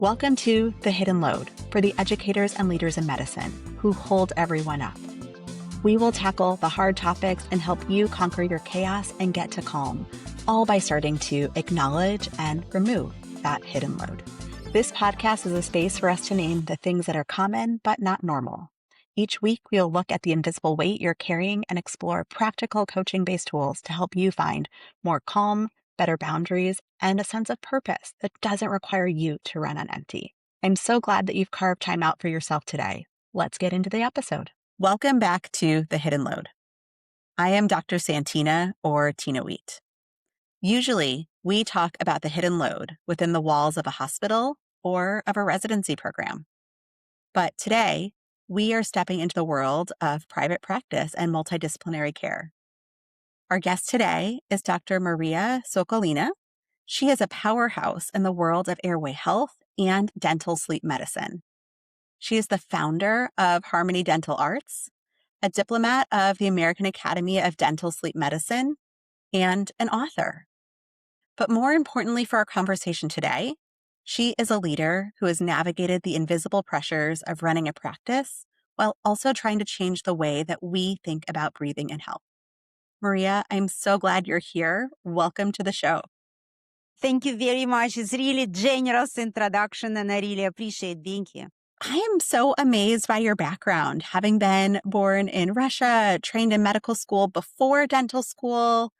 Welcome to The Hidden Load for the educators and leaders in medicine who hold everyone up. We will tackle the hard topics and help you conquer your chaos and get to calm, all by starting to acknowledge and remove that hidden load. This podcast is a space for us to name the things that are common but not normal. Each week, we'll look at the invisible weight you're carrying and explore practical coaching-based tools to help you find more calm, better boundaries, and a sense of purpose that doesn't require you to run on empty. I'm so glad that you've carved time out for yourself today. Let's get into the episode. Welcome back to The Hidden Load. I am Dr. Santina or Tina Wheat. Usually, we talk about the hidden load within the walls of a hospital or of a residency program. But today, we are stepping into the world of private practice and multidisciplinary care. Our guest today is Dr. Maria Sokolina. She is a powerhouse in the world of Airway Health and dental sleep medicine. She is the founder of Harmony Dental Arts, a diplomat of the American Academy of Dental Sleep Medicine, and an author. But more importantly for our conversation today, she is a leader who has navigated the invisible pressures of running a practice while also trying to change the way that we think about breathing and health. Maria, I'm so glad you're here. Welcome to the show. Thank you very much. It's really generous introduction, and I really appreciate being here. I am so amazed by your background, having been born in Russia, trained in medical school before dental school,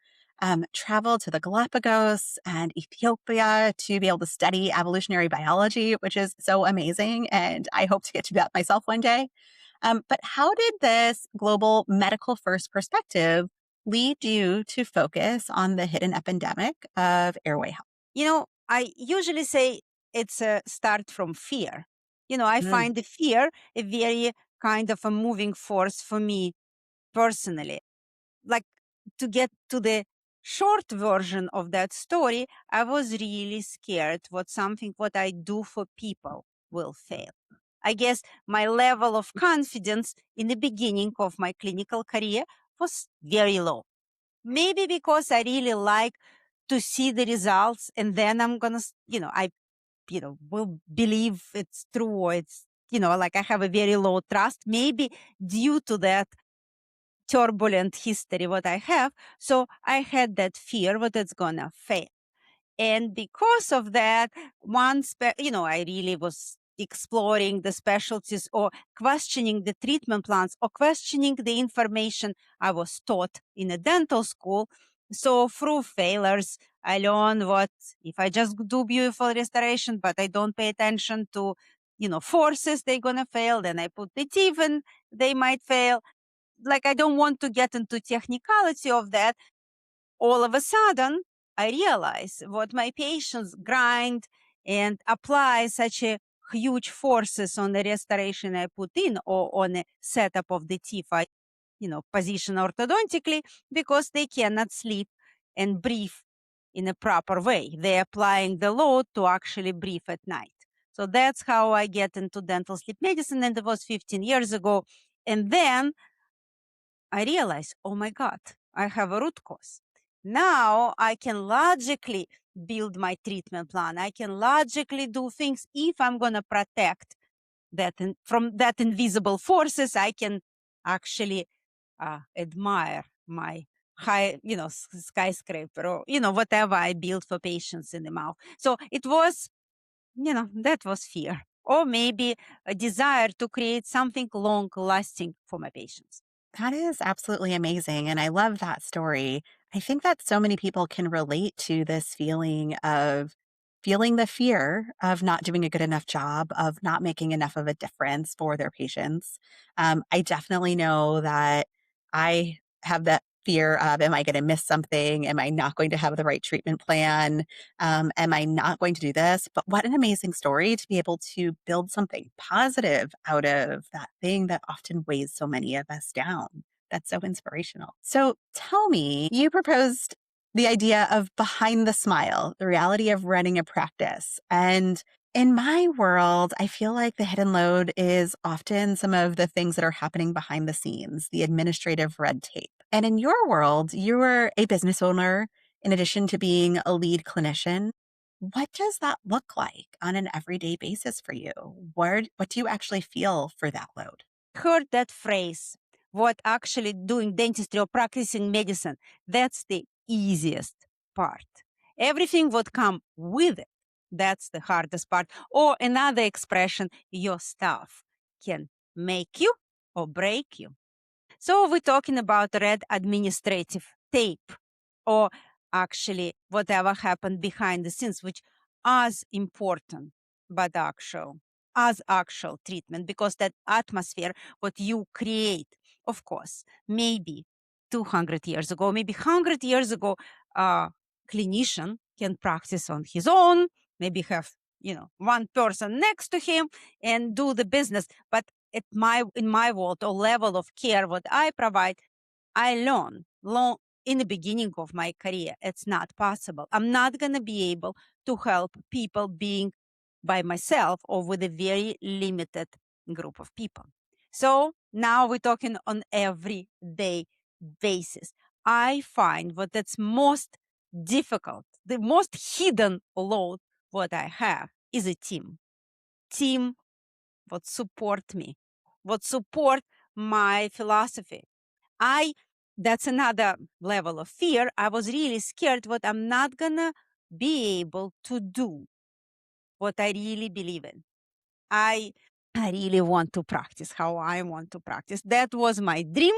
traveled to the Galapagos and Ethiopia to be able to study evolutionary biology, which is so amazing. And I hope to get to that myself one day. But how did this global medical first perspective lead you to focus on the hidden epidemic of airway health? You know, I usually say it's a start from fear. I find the fear a very kind of a moving force for me personally. Like, to get to the short version of that story, I was really scared what I do for people will fail. I guess my level of confidence in the beginning of my clinical career was very low. Maybe because I really like to see the results, and then I'm gonna, will believe it's true, or it's, like I have a very low trust, maybe due to that turbulent history what I have. So I had that fear that it's gonna fail. And because of that, I really was exploring the specialties or questioning the treatment plans or questioning the information I was taught in a dental school. So through failures, I learned what if I just do beautiful restoration, but I don't pay attention to, forces, they're going to fail. Then I put the teeth in, they might fail. Like, I don't want to get into technicality of that. All of a sudden, I realize what my patients grind and apply such a huge forces on the restoration I put in or on a setup of the teeth I, position orthodontically, because they cannot sleep and breathe in a proper way. They're applying the load to actually breathe at night. So that's how I get into dental sleep medicine, and it was 15 years ago. And then I realized, oh my God, I have a root cause. Now I can logically build my treatment plan. I can logically do things. If I'm going to protect that from that invisible forces, I can actually admire my high, skyscraper or, whatever I build for patients in the mouth. So it was, that was fear, or maybe a desire to create something long lasting for my patients. That is absolutely amazing. And I love that story. I think that so many people can relate to this feeling of feeling the fear of not doing a good enough job, of not making enough of a difference for their patients. I definitely know that I have that fear of, am I going to miss something? Am I not going to have the right treatment plan? Am I not going to do this? But what an amazing story to be able to build something positive out of that thing that often weighs so many of us down. That's so inspirational. So tell me, you proposed the idea of behind the smile, the reality of running a practice. And in my world, I feel like the hidden load is often some of the things that are happening behind the scenes, the administrative red tape. And in your world, you were a business owner in addition to being a lead clinician. What does that look like on an everyday basis for you? What do you actually feel for that load? Heard that phrase, what actually doing dentistry or practicing medicine, that's the easiest part. Everything would come with it. That's the hardest part. Or another expression, your stuff can make you or break you. So we're talking about red administrative tape or actually whatever happened behind the scenes, which as important, but as actual treatment, because that atmosphere, what you create, of course, maybe 200 years ago, maybe 100 years ago, a clinician can practice on his own, maybe have, one person next to him and do the business. But in my world or level of care, what I provide, I learned long in the beginning of my career, it's not possible. I'm not going to be able to help people being by myself or with a very limited group of people. So now we're talking on everyday basis. I find what that's most difficult, the most hidden load what I have is a team. Team what support me, what support my philosophy. I That's another level of fear. I was really scared what I'm not gonna be able to do what I really believe in. I I really want to practice how I want to practice. That was my dream,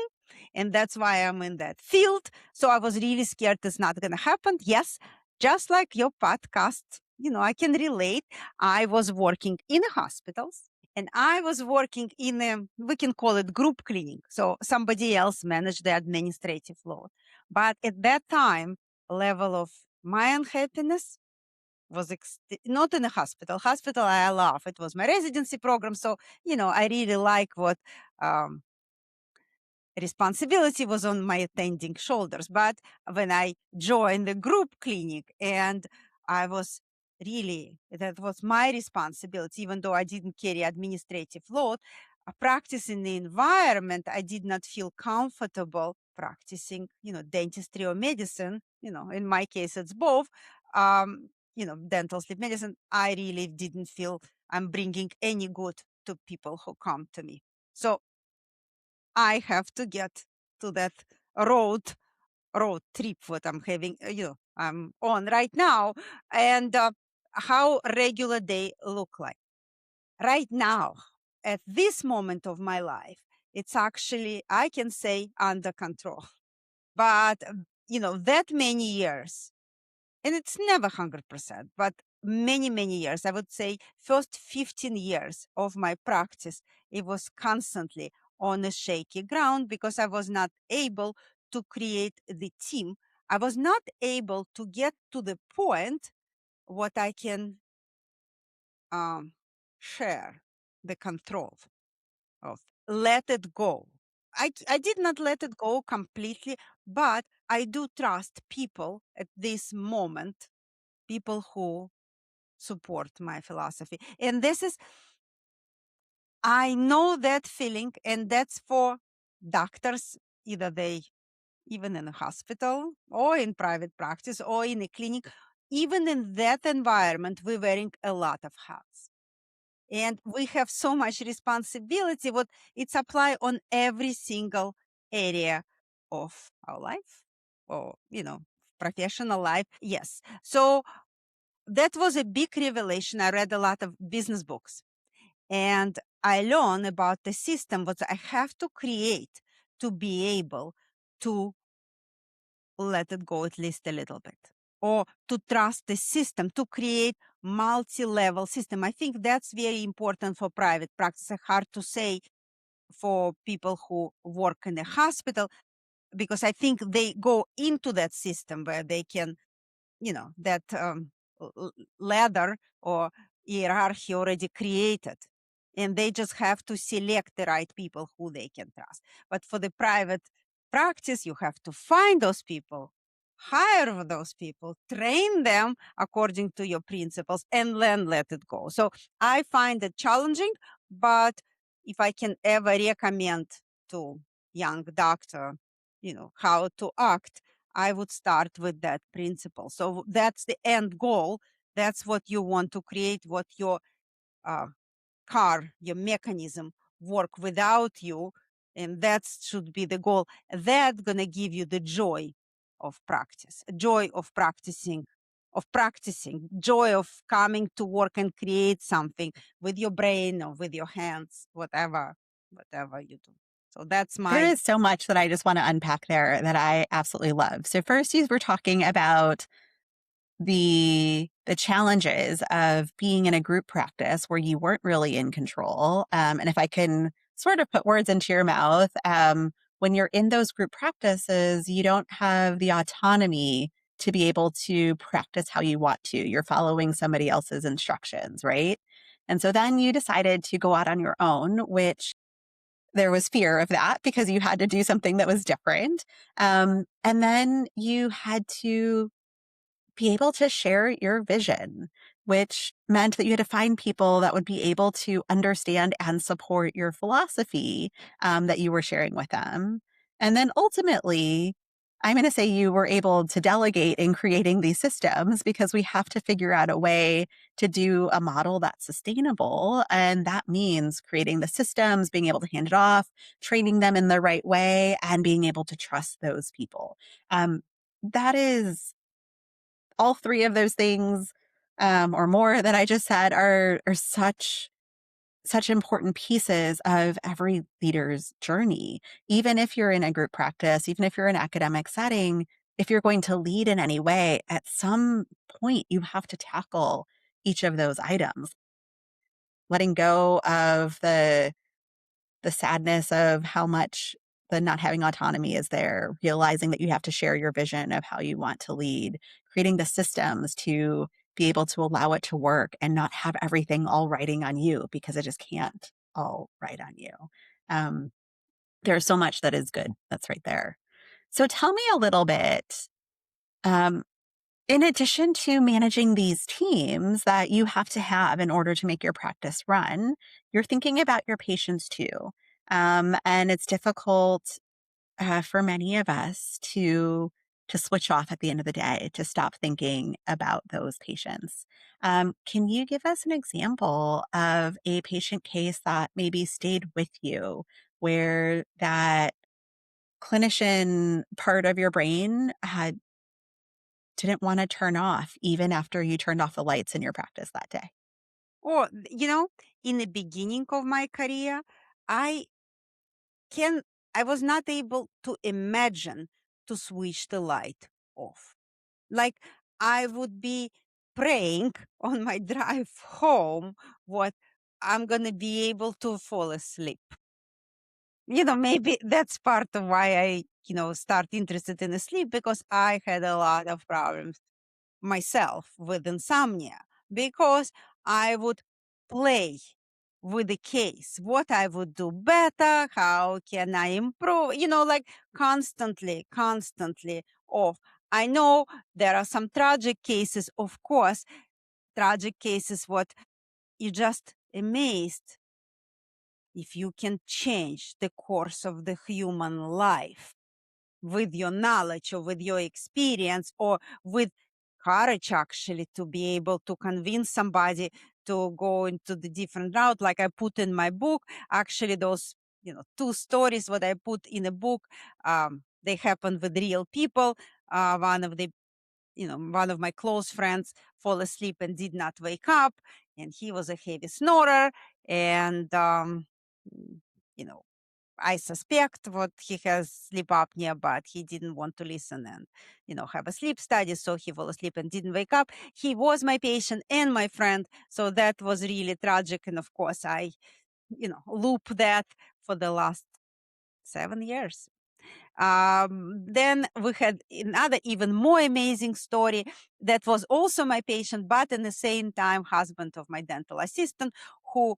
and that's why I'm in that field. So I was really scared it's not gonna happen. Yes, just like your podcast, I can relate. I was working in hospitals and I was working in a, we can call it group clinic. So somebody else managed the administrative load. But at that time, level of my unhappiness was not in a hospital. Hospital I love. It was my residency program. So, I really like what um, responsibility was on my attending shoulders. But when I joined the group clinic and I was that was my responsibility, even though I didn't carry administrative load, practice in the environment, I did not feel comfortable practicing, dentistry or medicine. In my case, it's both. Dental sleep medicine. I really didn't feel I'm bringing any good to people who come to me. So I have to get to that road trip what I'm having, I'm on right now, and how regular they look like. Right now, at this moment of my life, it's actually, I can say, under control. But, that many years, and it's never 100%, but many, many years, I would say first 15 years of my practice, it was constantly on a shaky ground because I was not able to create the team. I was not able to get to the point what I can um, share the control of, let it go. I did not let it go completely, but I do trust people at this moment, people who support my philosophy. And I know that feeling, and that's for doctors, either they, even in a hospital or in private practice or in a clinic, even in that environment, we're wearing a lot of hats. And we have so much responsibility, what it's applied on every single area of our life or, professional life. Yes. So that was a big revelation. I read a lot of business books and I learned about the system what I have to create to be able to let it go at least a little bit or to trust the system, to create multi-level system. I think that's very important for private practice. Hard to say for people who work in a hospital because I think they go into that system where they can, that ladder or hierarchy already created. And they just have to select the right people who they can trust. But for the private practice, you have to find those people, hire those people, train them according to your principles, and then let it go. So I find it challenging, but if I can ever recommend to young doctor, how to act, I would start with that principle. So that's the end goal That's what you want to create, what your uh, car, your mechanism work without you, and that should be the goal. That's gonna give you the joy of practice, joy of practicing, joy of coming to work and create something with your brain or with your hands, whatever you do. So that's There my is so much that I just want to unpack there that I absolutely love. So first, you were talking about the challenges of being in a group practice where you weren't really in control. And if I can sort of put words into your mouth, when you're in those group practices, you don't have the autonomy to be able to practice how you want to. You're following somebody else's instructions, right? And so then you decided to go out on your own, which there was fear of that because you had to do something that was different. And then you had to be able to share your vision, which meant that you had to find people that would be able to understand and support your philosophy that you were sharing with them. And then ultimately, I'm going to say you were able to delegate in creating these systems because we have to figure out a way to do a model that's sustainable. And that means creating the systems, being able to hand it off, training them in the right way, and being able to trust those people. That is all three of those things, or more that I just said are such important pieces of every leader's journey. Even if you're in a group practice, even if you're in an academic setting, if you're going to lead in any way, at some point you have to tackle each of those items. Letting go of the sadness of how much the not having autonomy is there, realizing that you have to share your vision of how you want to lead, creating the systems to be able to allow it to work and not have everything all riding on you because it just can't all ride on you. Um, there's so much that is good that's right there. So tell me a little bit, um, in addition to managing these teams that you have to have in order to make your practice run, you're thinking about your patients too. And it's difficult for many of us to switch off at the end of the day, to stop thinking about those patients. Can you give us an example of a patient case that maybe stayed with you, where that clinician part of your brain didn't want to turn off even after you turned off the lights in your practice that day? or in the beginning of my career, I can I was not able to imagine to switch the light off. Like I would be praying on my drive home what I'm going to be able to fall asleep. Maybe that's part of why I, start interested in sleep, because I had a lot of problems myself with insomnia, because I would play with the case, what I would do better, how can I improve, like constantly off. I know there are some tragic cases, of course, tragic cases, what you just amazed if you can change the course of the human life with your knowledge or with your experience or with courage, actually, to be able to convince somebody to go into the different route. Like I put in my book, actually, those two stories what I put in a book, they happened with real people. One of my close friends fall asleep and did not wake up, and he was a heavy snorer. And mm, you know I suspect what he has sleep apnea, but he didn't want to listen and, have a sleep study. So he fell asleep and didn't wake up. He was my patient and my friend. So that was really tragic. And of course, I, loop that for the last 7 years. Then we had another even more amazing story that was also my patient, but in the same time, husband of my dental assistant, who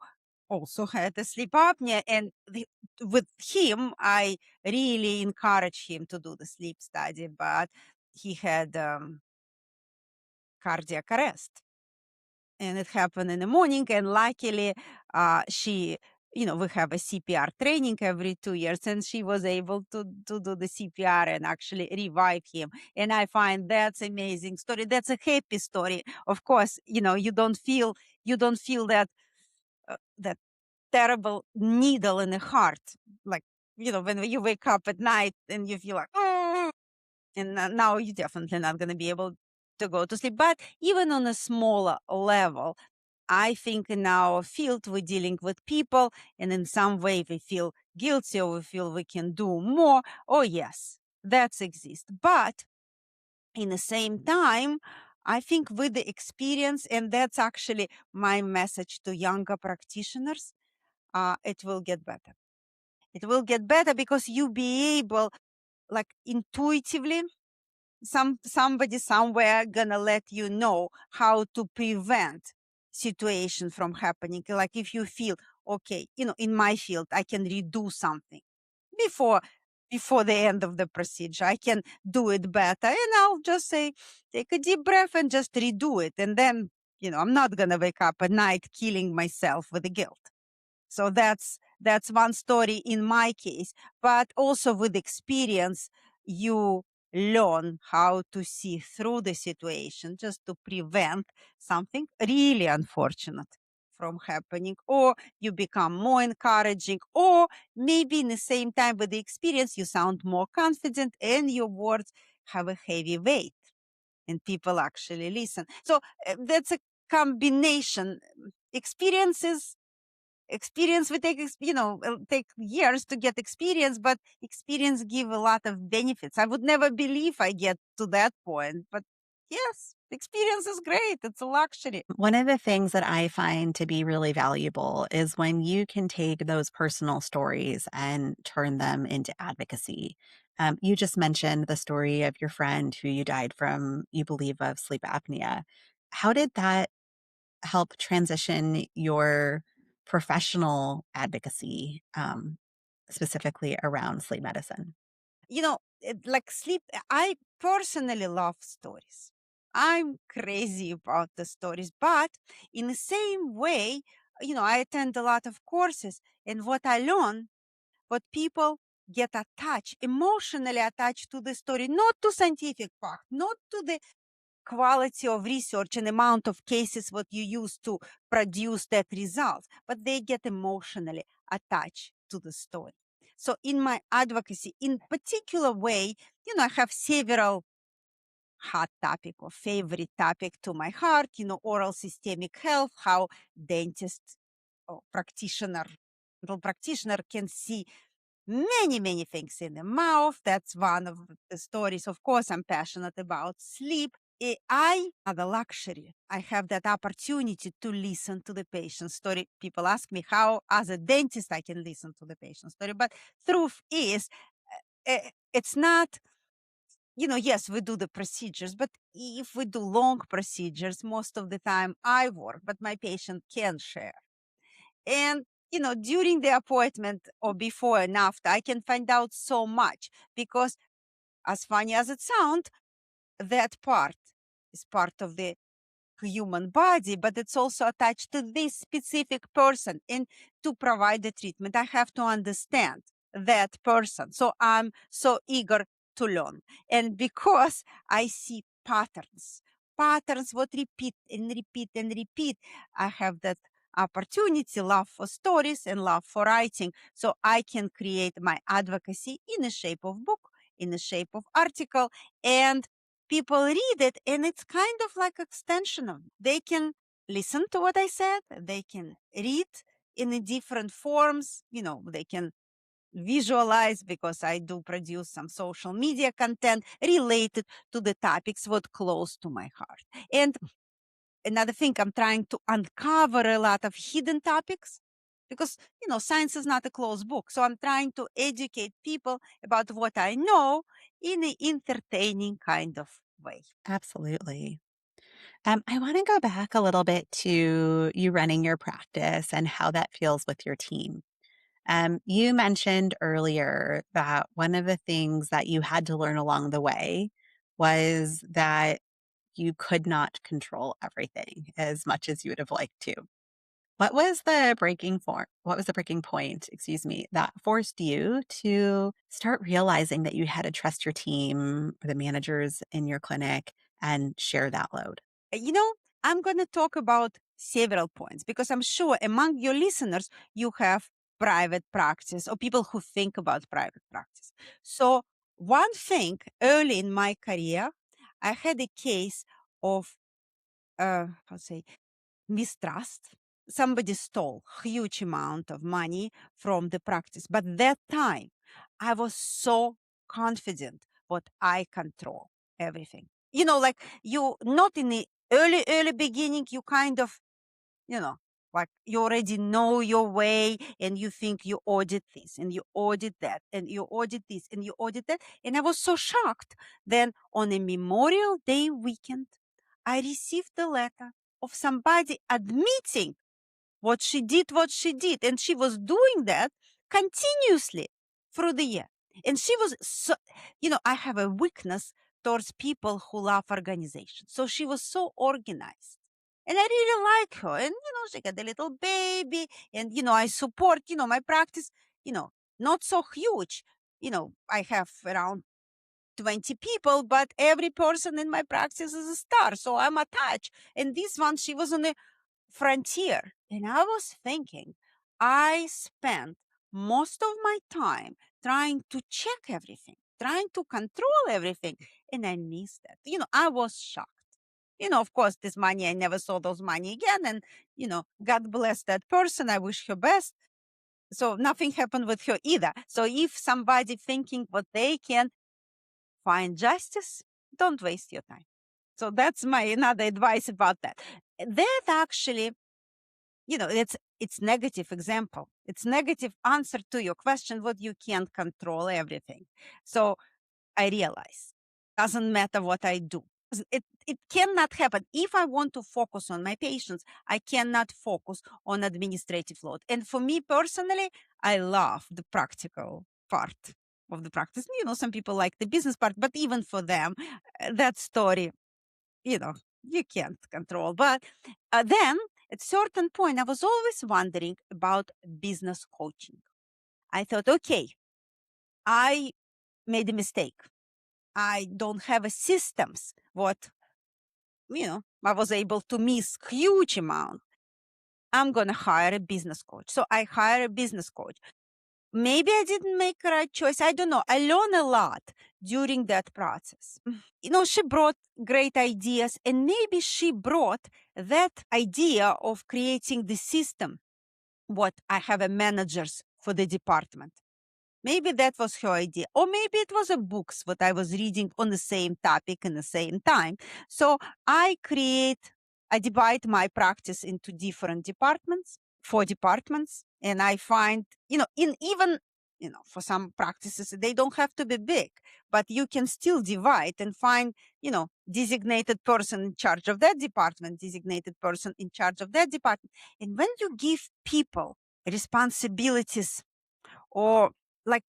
also had a sleep apnea. And with him, I really encouraged him to do the sleep study, but he had cardiac arrest. And it happened in the morning. And luckily, she we have a CPR training every 2 years, and she was able to do the CPR and actually revive him. And I find that's amazing story. That's a happy story. Of course, you don't feel that terrible needle in the heart, like when you wake up at night and you feel like, oh, and now you're definitely not going to be able to go to sleep. But even on a smaller level, I think in our field we're dealing with people, and in some way we feel guilty or we feel we can do more. Oh yes, that's exist. But in the same time, I think with the experience, and that's actually my message to younger practitioners, it will get better. It will get better because you be able, like, intuitively, somebody somewhere gonna let you know how to prevent situation from happening. Like if you feel okay, in my field I can redo something before before the end of the procedure. I can do it better, and I'll just say, take a deep breath and just redo it. And then, I'm not gonna wake up at night killing myself with the guilt. So that's one story in my case, but also with experience, you learn how to see through the situation just to prevent something really unfortunate from happening, or you become more encouraging, or maybe in the same time with the experience you sound more confident and your words have a heavy weight and people actually listen. So that's a combination. Experiences Experience will it'll take years to get experience, but experience give a lot of benefits. I would never believe I get to that point, but yes, experience is great. It's a luxury. One of the things that I find to be really valuable is when you can take those personal stories and turn them into advocacy. You just mentioned the story of your friend who you died from, you believe, of sleep apnea. How did that help transition your professional advocacy, specifically around sleep medicine? Like sleep, I personally love stories. I'm crazy about the stories, but in the same way, I attend a lot of courses, and what I learn, what people get attached, emotionally attached to the story, not to scientific fact, not to the quality of research and amount of cases what you use to produce that result, but they get emotionally attached to the story. So in my advocacy, in particular way, I have several hot topic or favorite topic to my heart, oral systemic health, how dentist or dental practitioner can see many, many things in the mouth. That's one of the stories. Of course, I'm passionate about sleep. I have the luxury. I have that opportunity to listen to the patient story. People ask me how, as a dentist, I can listen to the patient story. But truth is, it's not, yes, we do the procedures, but if we do long procedures, most of the time I work, but my patient can share. And, during the appointment or before and after, I can find out so much because, as funny as it sounds, that part is part of the human body, but it's also attached to this specific person. And to provide the treatment, I have to understand that person. So I'm so eager to learn. And because I see patterns what repeat and repeat and repeat, I have that opportunity, love for stories and love for writing. So I can create my advocacy in the shape of book, in the shape of article, and people read it, and it's kind of like extension of they can listen to what I said, they can read in the different forms, they can visualize because I do produce some social media content related to the topics what close to my heart. And another thing, I'm trying to uncover a lot of hidden topics because science is not a closed book. So I'm trying to educate people about what I know in an entertaining kind of way. Absolutely. I want to go back a little bit to you running your practice and how that feels with your team. You mentioned earlier that one of the things that you had to learn along the way was that you could not control everything as much as you would have liked to. What was the breaking point, excuse me, that forced you to start realizing that you had to trust your team or the managers in your clinic and share that load? You know, I'm going to talk about several points because I'm sure among your listeners, you have private practice or people who think about private practice. So, one thing early in my career, I had a case of, how to say, mistrust. Somebody stole huge amount of money from the practice. But that time, I was so confident what I control everything. Like you not in the early beginning, you kind of, you know, like you already know your way and you think you audit this and you audit that and you audit this and you audit that. And I was so shocked. Then on a Memorial Day weekend, I received a letter of somebody admitting what she did. And she was doing that continuously through the year. And she was so, I have a weakness towards people who love organization. So she was so organized. And I really like her. And, she got a little baby. And, I support, my practice, not so huge. I have around 20 people, but every person in my practice is a star. So I'm attached. And this one, she was on a frontier. And I was thinking, I spent most of my time trying to check everything, trying to control everything. And I missed that. I was shocked. Of course, this money, I never saw those money again. And, God bless that person. I wish her best. So nothing happened with her either. So if somebody thinking what they can find justice, don't waste your time. So that's my another advice about that. That actually, it's negative example. It's negative answer to your question, what you can't control everything. So I realize doesn't matter what I do. It cannot happen. If I want to focus on my patients, I cannot focus on administrative load. And for me personally, I love the practical part of the practice. Some people like the business part, but even for them, that story, you know, you can't control. But then at certain point, I was always wondering about business coaching. I thought, okay, I made a mistake. I don't have a systems. I was able to miss huge amount. I'm going to hire a business coach. So I hire a business coach. Maybe I didn't make the right choice. I don't know. I learned a lot during that process. She brought great ideas, and maybe she brought that idea of creating the system, what I have a managers for the department. Maybe that was her idea. Or maybe it was a books what I was reading on the same topic in the same time. So I divide my practice into different departments, 4 departments, and I find, in even, for some practices, they don't have to be big, but you can still divide and find, designated person in charge of that department, designated person in charge of that department. And when you give people responsibilities or like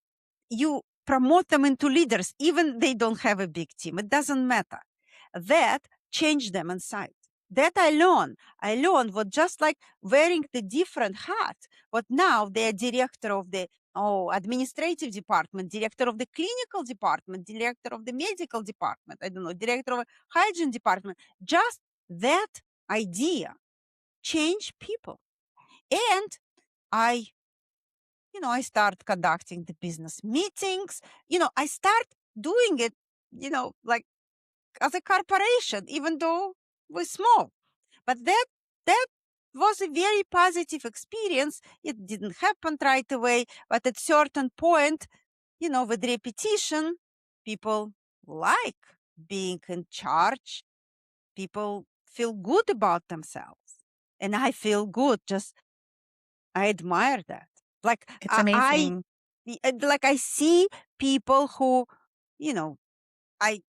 you promote them into leaders, even they don't have a big team. It doesn't matter. That changed them inside. That I learned. I learned what just like wearing the different hat. But now they're director of the administrative department, director of the clinical department, director of the medical department. I don't know, director of hygiene department. Just that idea changed people. And I I start conducting the business meetings. I start doing it, like as a corporation, even though we're small. But that was a very positive experience. It didn't happen right away, but at certain point, with repetition, people like being in charge. People feel good about themselves. And I feel good. Just I admire that. Like It's amazing. like I see people who, you know, I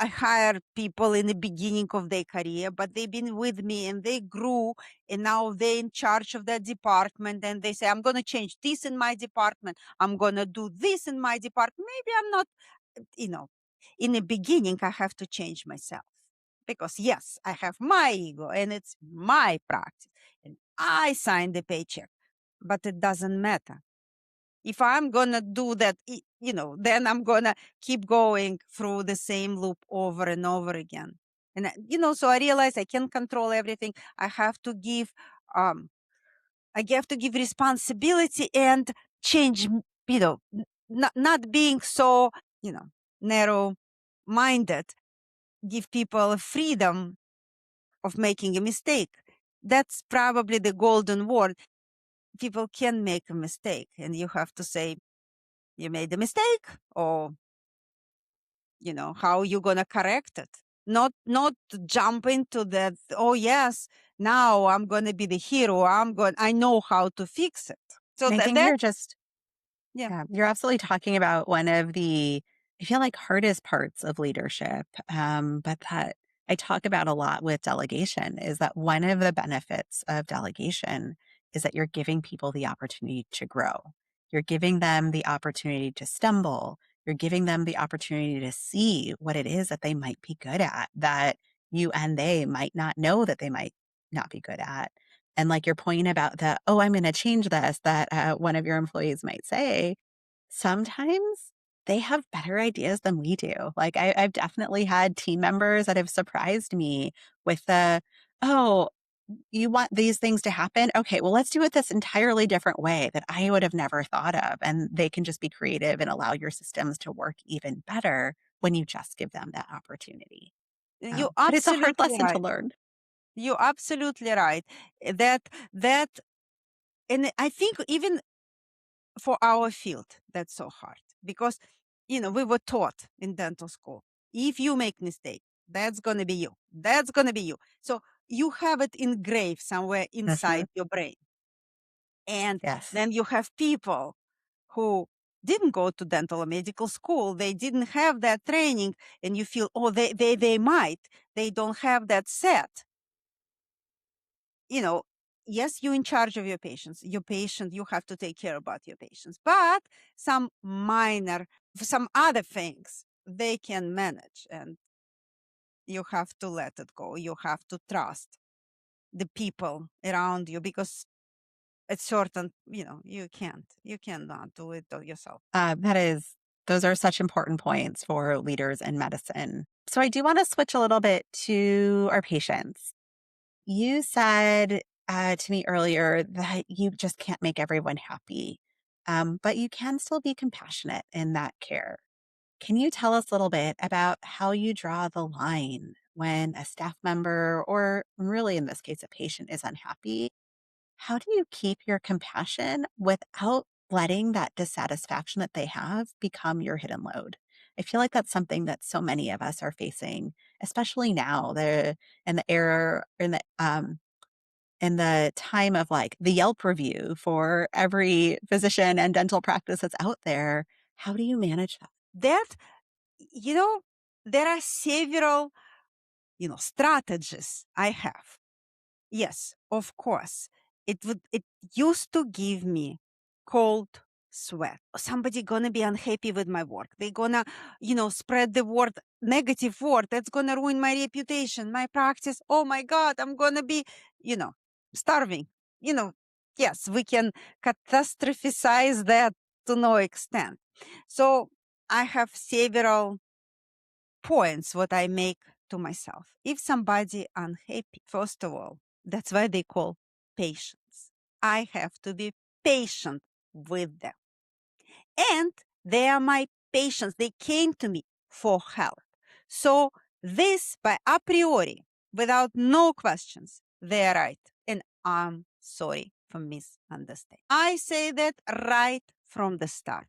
hire people in the beginning of their career, but they've been with me and they grew, and now they're in charge of that department. And they say, "I'm going to change this in my department. I'm going to do this in my department." Maybe I'm not, you know, in the beginning I have to change myself because yes, I have my ego and it's my practice. And I sign the paycheck, but it doesn't matter. If I'm going to do that, then I'm going to keep going through the same loop over and over again. And, so I realize I can't control everything. I have to give, responsibility and change, not being so, narrow minded, give people freedom of making a mistake. That's probably the golden word. People can make a mistake, and you have to say, you made a mistake, or how you gonna correct it. Not jump into that, oh yes, now I'm gonna be the hero, I know how to fix it. So And I think that you're just yeah. Yeah, you're absolutely talking about one of the, I feel like, hardest parts of leadership, but that I talk about a lot with delegation is that one of the benefits of delegation is that you're giving people the opportunity to grow. You're giving them the opportunity to stumble. You're giving them the opportunity to see what it is that they might be good at, that you and they might not know that they might not be good at. And like your point about the, oh, I'm going to change this, that one of your employees might say, sometimes they have better ideas than we do. Like I've definitely had team members that have surprised me with the, oh, you want these things to happen? Okay, well, let's do it this entirely different way that I would have never thought of. And they can just be creative and allow your systems to work even better when you just give them that opportunity. You're But it's a hard absolutely lesson to right. learn. You're absolutely right. That and I think even for our field, that's so hard because we were taught in dental school, if you make mistake, that's going to be you, that's going to be you. So you have it engraved somewhere inside Mhm. your brain. And Yes. then you have people who didn't go to dental or medical school, they didn't have that training, and you feel, oh, they might, they don't have that set. you know, yes, you're in charge of your patients. Your patient, you have to take care about your patients. But some other things they can manage, and you have to let it go. You have to trust the people around you because it's certain, you cannot do it yourself. Those are such important points for leaders in medicine. So I do want to switch a little bit to our patients. You said to me earlier that you just can't make everyone happy, but you can still be compassionate in that care. Can you tell us a little bit about how you draw the line when a staff member, or really in this case, a patient, is unhappy? How do you keep your compassion without letting that dissatisfaction that they have become your hidden load? I feel like that's something that so many of us are facing, especially now. In the era in the time of like the Yelp review for every physician and dental practice that's out there. How do you manage that? That, you know, there are several, strategies I have. Yes, of course. It used to give me cold sweat. Somebody gonna be unhappy with my work. They gonna, spread the word, negative word. That's gonna ruin my reputation, my practice. Oh my God, I'm gonna be, you know, starving. You know, yes, we can catastrophize that to no extent. So I have several points what I make to myself. If somebody unhappy, first of all, that's why they call patience. I have to be patient with them. And they are my patients. They came to me for help. So this by a priori, without no questions, they are right. And I'm sorry for misunderstanding. I say that right from the start.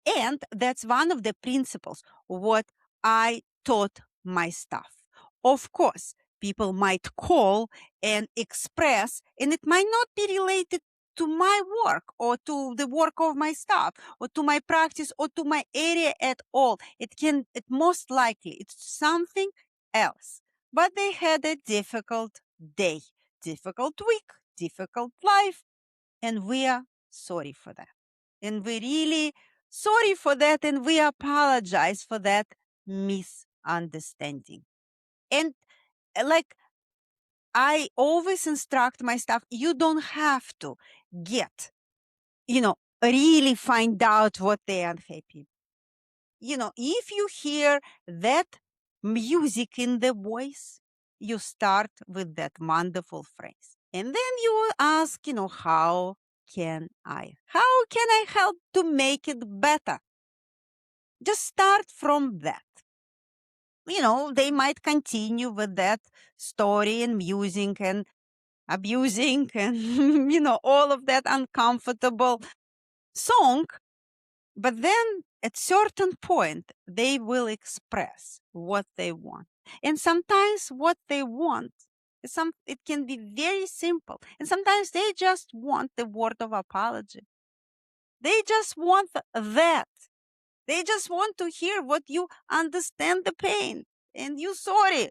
And that's one of the principles what I taught my staff. Of course, people might call and express, and it might not be related to my work or to the work of my staff or to my practice or to my area at all. It most likely it's something else. But they had a difficult day, difficult week, difficult life, and we are sorry for that. And we really sorry for that, and we apologize for that misunderstanding. And like I always instruct my staff, you don't have to get, really find out what they're unhappy. If you hear that music in the voice, you start with that wonderful phrase. And then you ask, how can I help to make it better? Just start from that. They might continue with that story and music and abusing and, all of that uncomfortable song. But then at certain point, they will express what they want. And sometimes what they want, it can be very simple. And sometimes they just want the word of apology. They just want that. They just want to hear what you understand the pain and you sorry.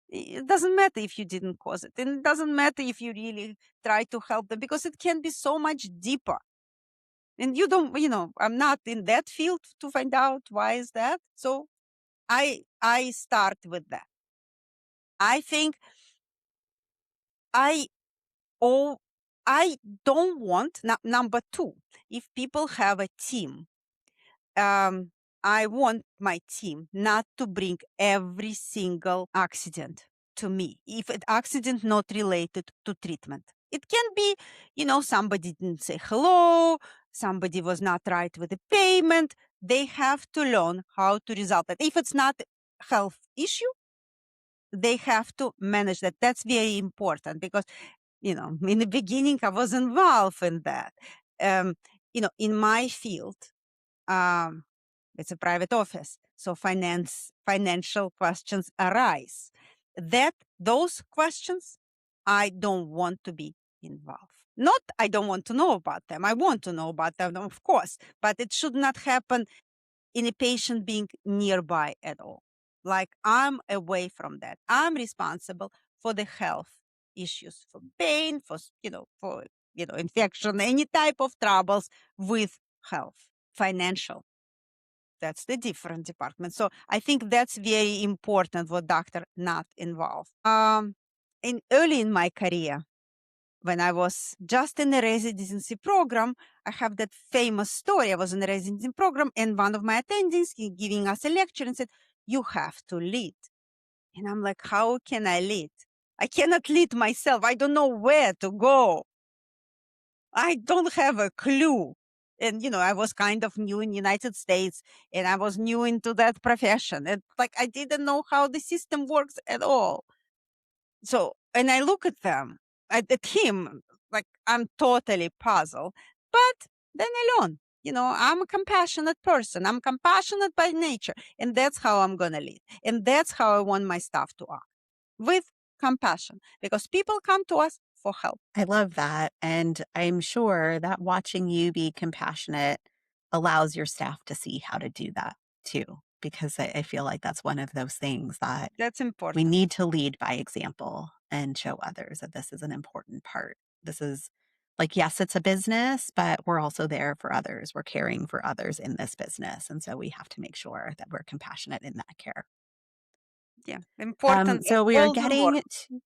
It doesn't matter if you didn't cause it. And it doesn't matter if you really try to help them because it can be so much deeper. And you don't, I'm not in that field to find out why is that. So I start with that. I think I oh I don't want number two, if people have a team, I want my team not to bring every single accident to me if an accident not related to treatment. It can be, somebody didn't say hello, somebody was not right with the payment. They have to learn how to resolve that. If it's not a health issue, they have to manage that. That's very important because, in the beginning, I was involved in that. In my field, um, it's a private office, so financial questions arise. Those questions, I don't want to be involved. Not I don't want to know about them. I want to know about them, of course, but it should not happen in a patient being nearby at all. Like I'm away from that. I'm responsible for the health issues, for pain, for infection, any type of troubles with health, financial. That's the different department. So I think that's very important what doctor not involved. Early in my career, when I was just in the residency program, I have that famous story. I was in the residency program and one of my attendings, he giving us a lecture and said, you have to lead. And I'm like, how can I lead? I cannot lead myself. I don't know where to go. I don't have a clue. And, I was kind of new in the United States and I was new into that profession. And I didn't know how the system works at all. So, and I look at them, at him, like I'm totally puzzled. But then I learn, I'm a compassionate person. I'm compassionate by nature. And that's how I'm going to lead. And that's how I want my staff to act, with compassion, because people come to us for help. I love that. And I'm sure that watching you be compassionate allows your staff to see how to do that too, because I feel like that's one of those things that That's we important. need to lead by example and show others that this is an important part. This is like, yes, it's a business, but we're also there for others. We're caring for others in this business. And so we have to make sure that we're compassionate in that care. Yeah, important. So we are Golden word. getting to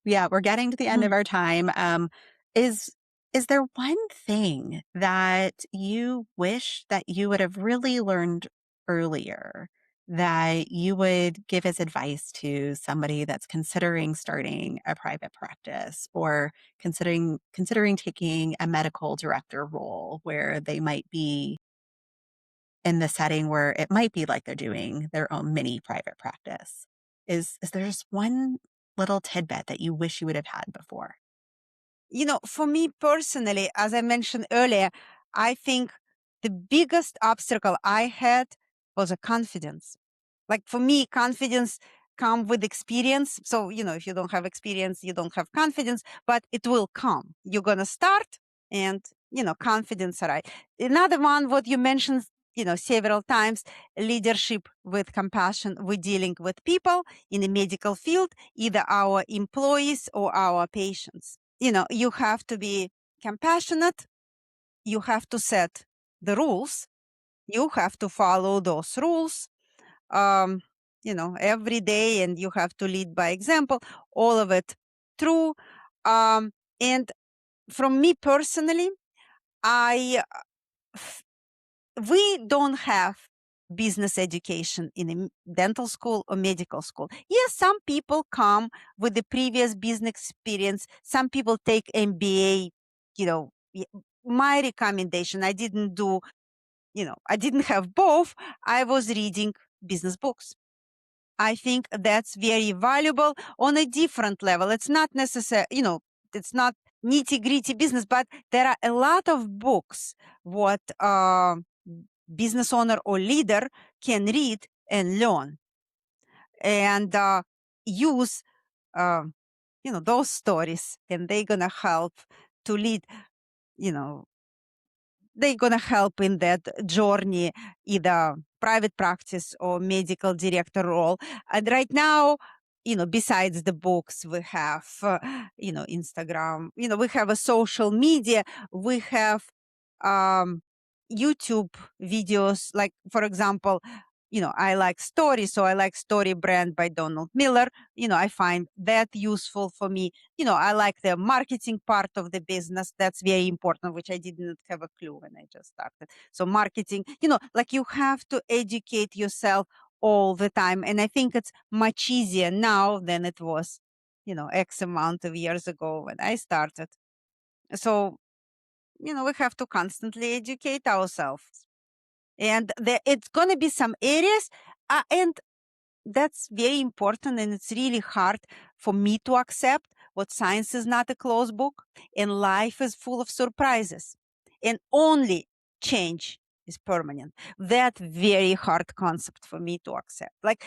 yeah, we're getting to the end of Mhm. our time. Is is there one thing that you wish that you would have really learned earlier that you would give as advice to somebody that's considering starting a private practice or considering taking a medical director role where they might be in the setting where it might be like they're doing their own mini private practice? Is there just one little tidbit that you wish you would have had before? For me personally, as I mentioned earlier, I think the biggest obstacle I had was a confidence. Like for me, confidence come with experience. So, if you don't have experience, you don't have confidence, but it will come. You're going to start and, confidence, all right. Another one, what you mentioned, several times, leadership with compassion. We're dealing with people in the medical field, either our employees or our patients. You have to be compassionate. You have to set the rules. You have to follow those rules every day, and you have to lead by example. All of it true. And from me personally, I we don't have business education in a dental school or medical school. Yes, some people come with the previous business experience. Some people take MBA. My recommendation, I didn't do, I didn't have both. I was reading business books. I think that's very valuable on a different level. It's not necessary, it's not nitty gritty business, but there are a lot of books what business owner or leader can read and learn and use, uh, those stories, and they're gonna help to lead, you know, they're going to help in that journey, either private practice or medical director role. And right now, besides the books, we have, Instagram, we have a social media, we have um, YouTube videos. Like, for example, I like stories, so I like Story Brand by Donald Miller. I find that useful for me. I like the marketing part of the business. That's very important, which I didn't have a clue when I just started. So marketing, like you have to educate yourself all the time. And I think it's much easier now than it was, X amount of years ago when I started. So, we have to constantly educate ourselves. And it's going to be some areas, and that's very important, and it's really hard for me to accept what science is not a closed book and life is full of surprises and only change is permanent. That very hard concept for me to accept. Like,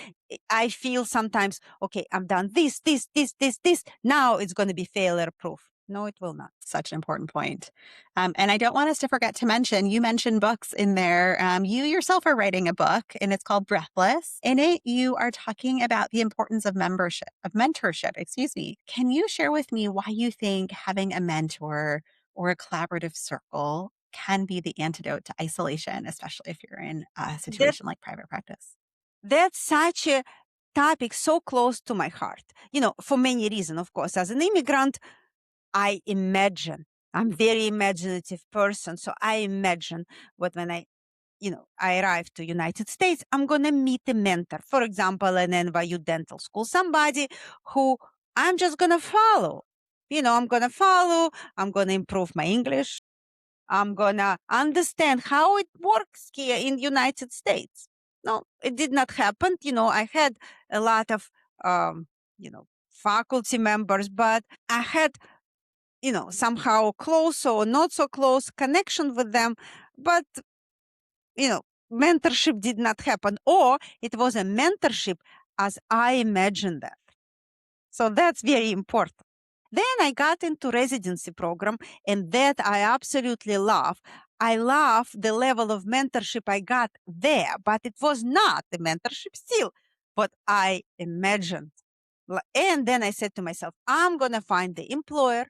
I feel sometimes, okay, I'm done this, now it's going to be failure proof. No, it will not. Such an important point. And I don't want us to forget to mention, you mentioned books in there. You yourself are writing a book and it's called Breathless. In it, you are talking about the importance of mentorship, excuse me. Can you share with me why you think having a mentor or a collaborative circle can be the antidote to isolation, especially if you're in a That situation like private practice? that's such a topic so close to my heart. For many reasons, of course. As an immigrant, I imagine. I'm very imaginative person, so I imagine what when I arrive to United States, I'm gonna meet a mentor. For example, an NYU dental school, somebody who I'm just gonna follow. I'm gonna follow. I'm gonna improve my English. I'm gonna understand how it works here in United States. No, it did not happen. I had a lot of faculty members, but I had somehow close or not so close connection with them. But, you know, mentorship did not happen, or it was a mentorship as I imagined that. So that's very important. Then I got into residency program, and that I absolutely love. I love the level of mentorship I got there, but it was not the mentorship still, what I imagined. And then I said to myself, I'm going to find the employer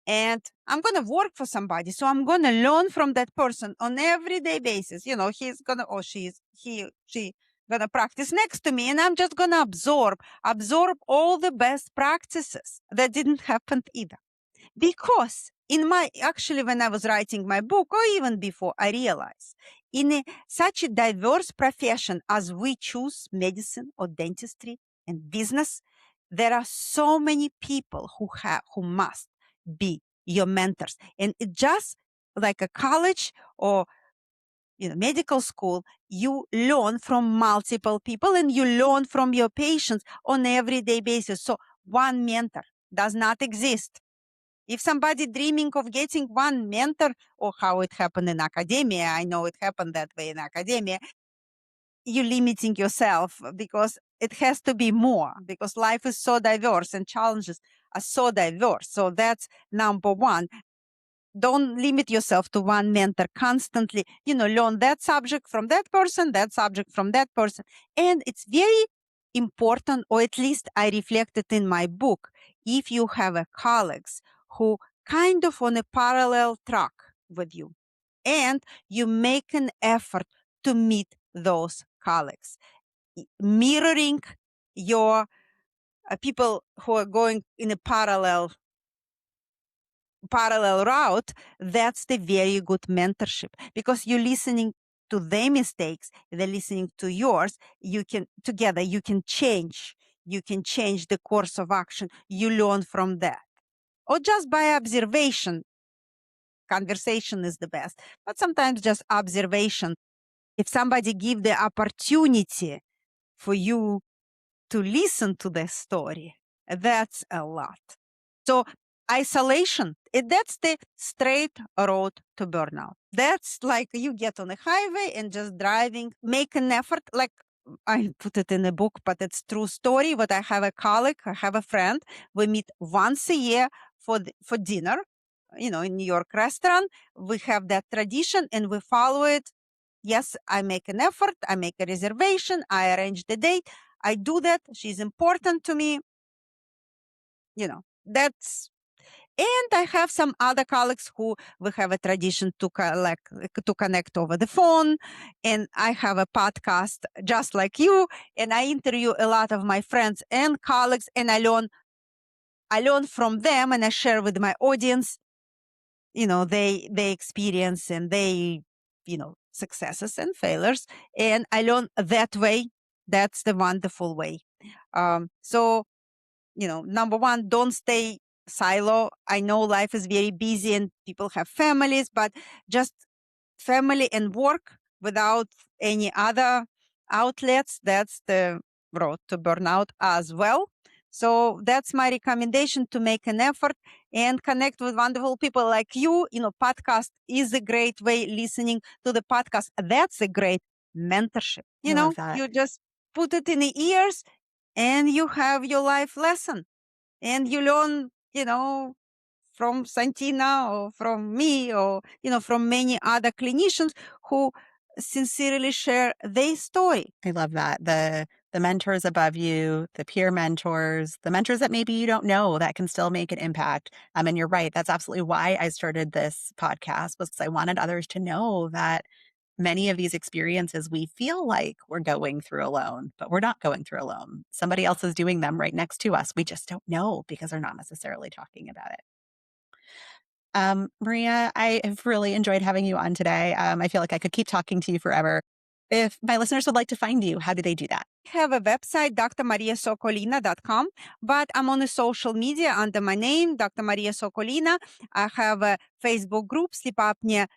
and I'm going to work for somebody. So I'm going to learn from that person on everyday basis. He's going to, or she going to practice next to me, and I'm just going to absorb all the best practices. That didn't happen either. Because actually, when I was writing my book, or even before, I realized such a diverse profession as we choose medicine or dentistry and business, there are so many people who must be your mentors. And it just like a college or medical school, you learn from multiple people and you learn from your patients on everyday basis. So one mentor does not exist. If somebody dreaming of getting one mentor, or how it happened in academia, I know it happened that way in academia, you're limiting yourself because it has to be more, because life is so diverse and challenges are so diverse. So that's number one. Don't limit yourself to one mentor constantly. Learn that subject from that person, that subject from that person. And it's very important, or at least I reflected in my book, if you have colleagues who kind of on a parallel track with you, and you make an effort to meet those colleagues, mirroring your people who are going in a parallel route, that's the very good mentorship, because you're listening to their mistakes, they're listening to yours. You can change. You can change the course of action. You learn from that, or just by observation. Conversation is the best, but sometimes just observation. If somebody give the opportunity for you to listen to the story, that's a lot. So isolation, that's the straight road to burnout. That's like you get on a highway and just driving, make an effort. Like I put it in a book, but it's true story. But I have a colleague, I have a friend. We meet once a year for dinner, in New York restaurant. We have that tradition and we follow it. Yes, I make an effort. I make a reservation. I arrange the date. I do that. She's important to me. That's, and I have some other colleagues who we have a tradition to connect over the phone. And I have a podcast just like you. And I interview a lot of my friends and colleagues, and I learn from them, and I share with my audience, they experience and they, successes and failures. And I learn that way. That's the wonderful way. So, number one, don't stay silo. I know life is very busy and people have families, but just family and work without any other outlets, that's the road to burnout as well. So that's my recommendation, to make an effort and connect with wonderful people like you. Podcast is a great way. Listening to the podcast, that's a great mentorship. I love that. You just put it in the ears and you have your life lesson, and you learn, from Santina or from me, or, from many other clinicians who sincerely share their story. I love that. The mentors above you, the peer mentors, the mentors that maybe you don't know that can still make an impact. And you're right. That's absolutely why I started this podcast, was I wanted others to know that many of these experiences we feel like we're going through alone, but we're not going through alone. Somebody else is doing them right next to us. We just don't know because they're not necessarily talking about it. Maria, I have really enjoyed having you on today. I feel like I could keep talking to you forever. If my listeners would like to find you, how do they do that? I have a website, drmariasokolina.com, but I'm on the social media under my name, Dr. Maria Sokolina. I have a Facebook group, Sleep Apnea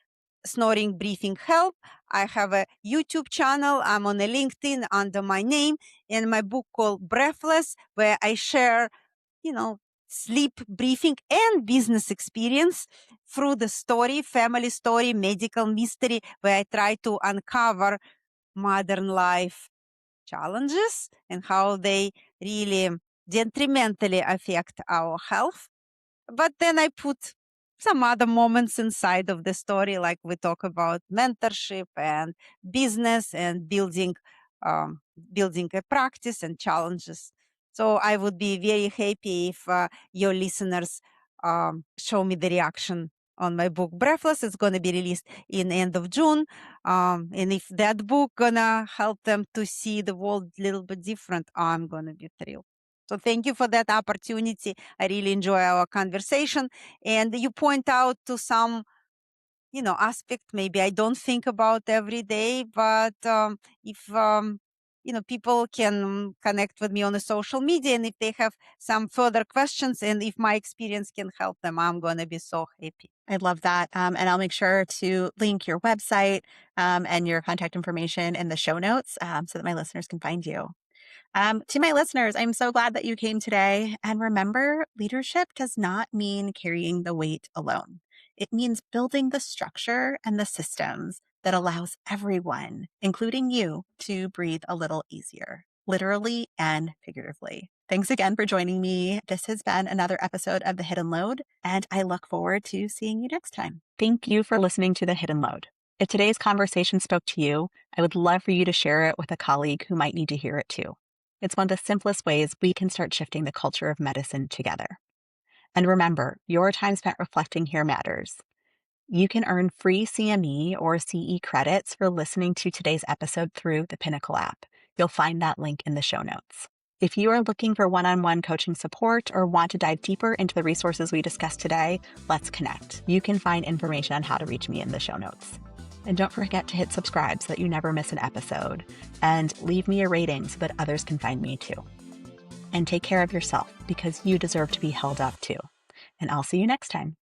Snoring Breathing Help. I have a YouTube channel. I'm on a LinkedIn under my name, and my book called Breathless, where I share, sleep, breathing, and business experience through the story, family story, medical mystery, where I try to uncover modern life challenges and how they really detrimentally affect our health. But then I put some other moments inside of the story, like we talk about mentorship and business and building a practice and challenges. So I would be very happy if your listeners show me the reaction on my book Breathless. It's going to be released in end of June. And if that book gonna help them to see the world a little bit different, I'm gonna be thrilled. So thank you for that opportunity. I really enjoy our conversation. And you point out to some, aspect maybe I don't think about every day, but if, people can connect with me on the social media, and if they have some further questions, and if my experience can help them, I'm going to be so happy. I love that. And I'll make sure to link your website and your contact information in the show notes so that my listeners can find you. To my listeners, I'm so glad that you came today. And remember, leadership does not mean carrying the weight alone. It means building the structure and the systems that allows everyone, including you, to breathe a little easier, literally and figuratively. Thanks again for joining me. This has been another episode of The Hidden Load, and I look forward to seeing you next time. Thank you for listening to The Hidden Load. If today's conversation spoke to you, I would love for you to share it with a colleague who might need to hear it too. It's one of the simplest ways we can start shifting the culture of medicine together. And remember, your time spent reflecting here matters. You can earn free CME or CE credits for listening to today's episode through the Pinnacle app. You'll find that link in the show notes. If you are looking for one-on-one coaching support or want to dive deeper into the resources we discussed today, let's connect. You can find information on how to reach me in the show notes. And don't forget to hit subscribe so that you never miss an episode. And leave me a rating so that others can find me too. And take care of yourself because you deserve to be held up too. And I'll see you next time.